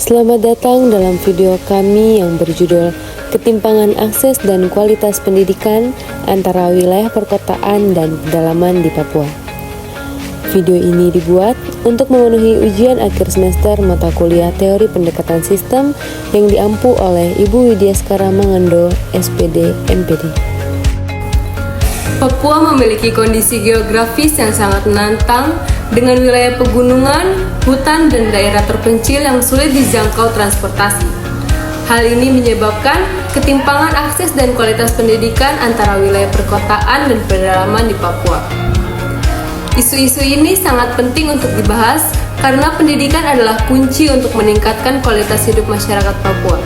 Selamat datang dalam video kami yang berjudul Ketimpangan Akses dan Kualitas Pendidikan antara Wilayah Perkotaan dan Pedalaman di Papua. Video ini dibuat untuk memenuhi ujian akhir semester mata kuliah Teori Pendekatan Sistem yang diampu oleh Ibu Widya Skara Mangando, SPD, MPD. Papua memiliki kondisi geografis yang sangat menantang dengan wilayah pegunungan, hutan, dan daerah terpencil yang sulit dijangkau transportasi. Hal ini menyebabkan ketimpangan akses dan kualitas pendidikan antara wilayah perkotaan dan pedalaman di Papua. Isu-isu ini sangat penting untuk dibahas karena pendidikan adalah kunci untuk meningkatkan kualitas hidup masyarakat Papua.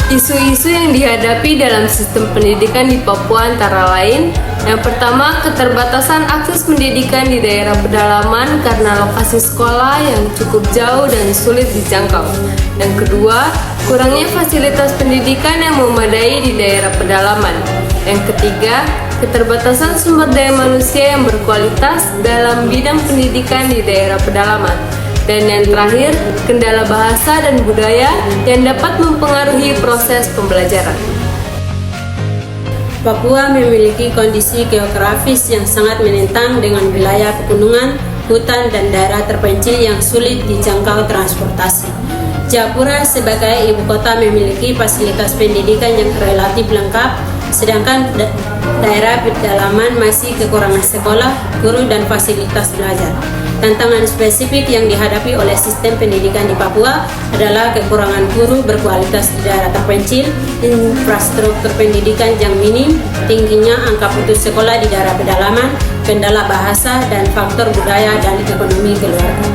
Isu-isu yang dihadapi dalam sistem pendidikan di Papua antara lain, yang pertama, keterbatasan akses pendidikan di daerah pedalaman karena lokasi sekolah yang cukup jauh dan sulit dijangkau. Yang kedua, kurangnya fasilitas pendidikan yang memadai di daerah pedalaman. Yang ketiga, keterbatasan sumber daya manusia yang berkualitas dalam bidang pendidikan di daerah pedalaman. Dan yang terakhir, kendala bahasa dan budaya yang dapat mempengaruhi proses pembelajaran. Papua memiliki kondisi geografis yang sangat menentang dengan wilayah pegunungan, hutan, dan daerah terpencil yang sulit dijangkau transportasi. Japura sebagai ibu kota memiliki fasilitas pendidikan yang relatif lengkap, sedangkan daerah pedalaman masih kekurangan sekolah, guru, dan fasilitas belajar. Tantangan spesifik yang dihadapi oleh sistem pendidikan di Papua adalah kekurangan guru berkualitas di daerah terpencil, infrastruktur pendidikan yang minim, tingginya angka putus sekolah di daerah pedalaman, kendala bahasa, dan faktor budaya dan ekonomi keluarga.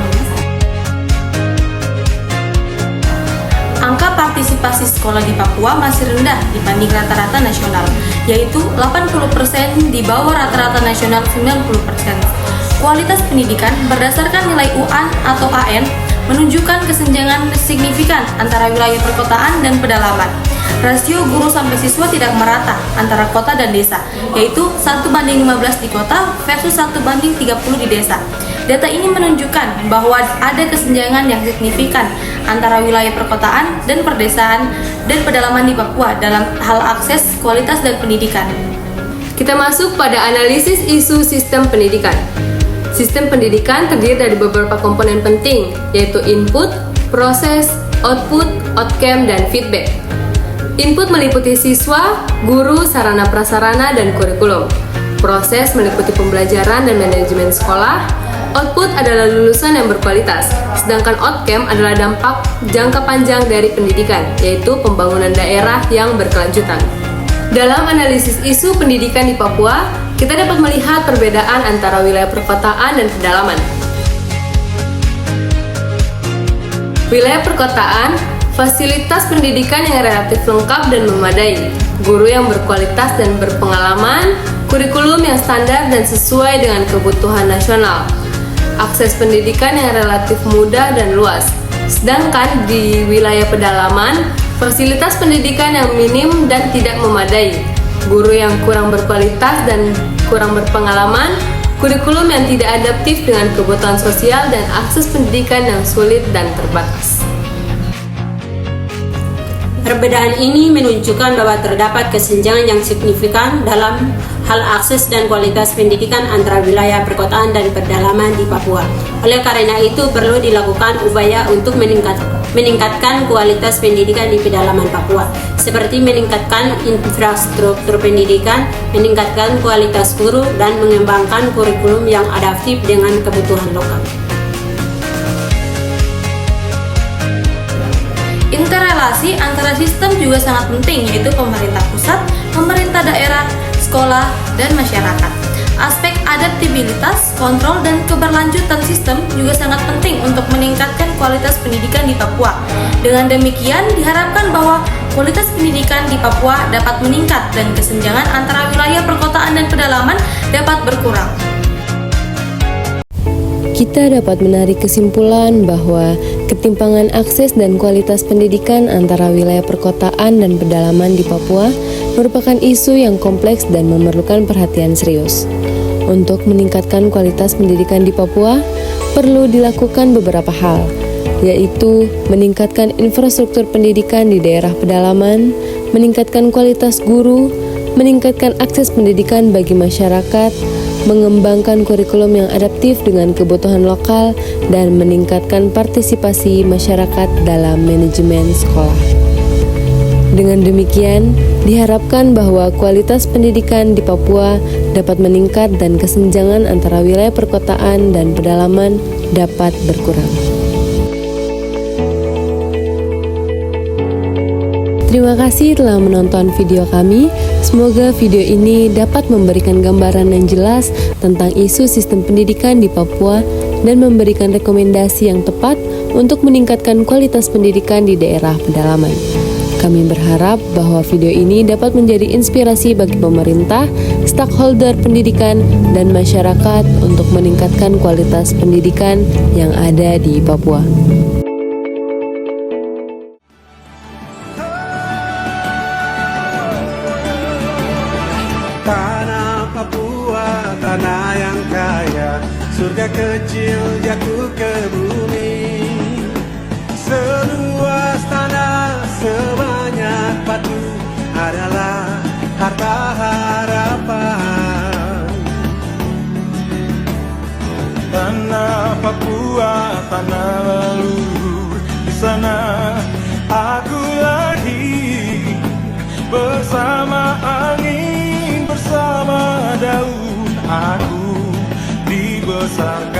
Angka partisipasi sekolah di Papua masih rendah dibanding rata-rata nasional, yaitu 80% di bawah rata-rata nasional 90%. Kualitas pendidikan berdasarkan nilai UAN atau AN menunjukkan kesenjangan signifikan antara wilayah perkotaan dan pedalaman. Rasio guru sampai siswa tidak merata antara kota dan desa, yaitu 1:15 di kota versus 1:30 di desa. Data ini menunjukkan bahwa ada kesenjangan yang signifikan antara wilayah perkotaan dan perdesaan dan pedalaman di Papua dalam hal akses, kualitas, dan pendidikan. Kita masuk pada analisis isu sistem pendidikan. Sistem pendidikan terdiri dari beberapa komponen penting, yaitu input, proses, output, outcome, dan feedback. Input meliputi siswa, guru, sarana prasarana, dan kurikulum. Proses meliputi pembelajaran dan manajemen sekolah. Output adalah lulusan yang berkualitas, sedangkan outcome adalah dampak jangka panjang dari pendidikan, yaitu pembangunan daerah yang berkelanjutan. Dalam analisis isu pendidikan di Papua, kita dapat melihat perbedaan antara wilayah perkotaan dan pedalaman. Wilayah perkotaan, fasilitas pendidikan yang relatif lengkap dan memadai, guru yang berkualitas dan berpengalaman, kurikulum yang standar dan sesuai dengan kebutuhan nasional, akses pendidikan yang relatif mudah dan luas. Sedangkan di wilayah pedalaman, fasilitas pendidikan yang minim dan tidak memadai, guru yang kurang berkualitas dan kurang berpengalaman, kurikulum yang tidak adaptif dengan kebutuhan sosial, dan akses pendidikan yang sulit dan terbatas. Perbedaan ini menunjukkan bahwa terdapat kesenjangan yang signifikan dalam hal akses dan kualitas pendidikan antara wilayah perkotaan dan pedalaman di Papua. Oleh karena itu, perlu dilakukan upaya untuk meningkatkan kualitas pendidikan di pedalaman Papua, seperti meningkatkan infrastruktur pendidikan, meningkatkan kualitas guru, dan mengembangkan kurikulum yang adaptif dengan kebutuhan lokal. Interrelasi antara sistem juga sangat penting, yaitu pemerintah pusat, pemerintah daerah, sekolah, dan masyarakat. Aspek adaptabilitas, kontrol, dan keberlanjutan sistem juga sangat penting untuk meningkatkan kualitas pendidikan di Papua. Dengan demikian, diharapkan bahwa kualitas pendidikan di Papua dapat meningkat dan kesenjangan antara wilayah perkotaan dan pedalaman dapat berkurang. Kita dapat menarik kesimpulan bahwa ketimpangan akses dan kualitas pendidikan antara wilayah perkotaan dan pedalaman di Papua merupakan isu yang kompleks dan memerlukan perhatian serius. Untuk meningkatkan kualitas pendidikan di Papua, perlu dilakukan beberapa hal, yaitu meningkatkan infrastruktur pendidikan di daerah pedalaman, meningkatkan kualitas guru, meningkatkan akses pendidikan bagi masyarakat, mengembangkan kurikulum yang adaptif dengan kebutuhan lokal, dan meningkatkan partisipasi masyarakat dalam manajemen sekolah. Dengan demikian, diharapkan bahwa kualitas pendidikan di Papua dapat meningkat dan kesenjangan antara wilayah perkotaan dan pedalaman dapat berkurang. Terima kasih telah menonton video kami. Semoga video ini dapat memberikan gambaran yang jelas tentang isu sistem pendidikan di Papua dan memberikan rekomendasi yang tepat untuk meningkatkan kualitas pendidikan di daerah pedalaman. Kami berharap bahwa video ini dapat menjadi inspirasi bagi pemerintah, stakeholder pendidikan, dan masyarakat untuk meningkatkan kualitas pendidikan yang ada di Papua. Tanah Papua, tanah yang kaya, surga kecil jatuh ke bumi. Seluas tanah, sebanyak batu adalah harta harapan. Tanah Papua, tanah leluhur, di sana aku lahir bersama angin, bersama daun aku dibesarkan.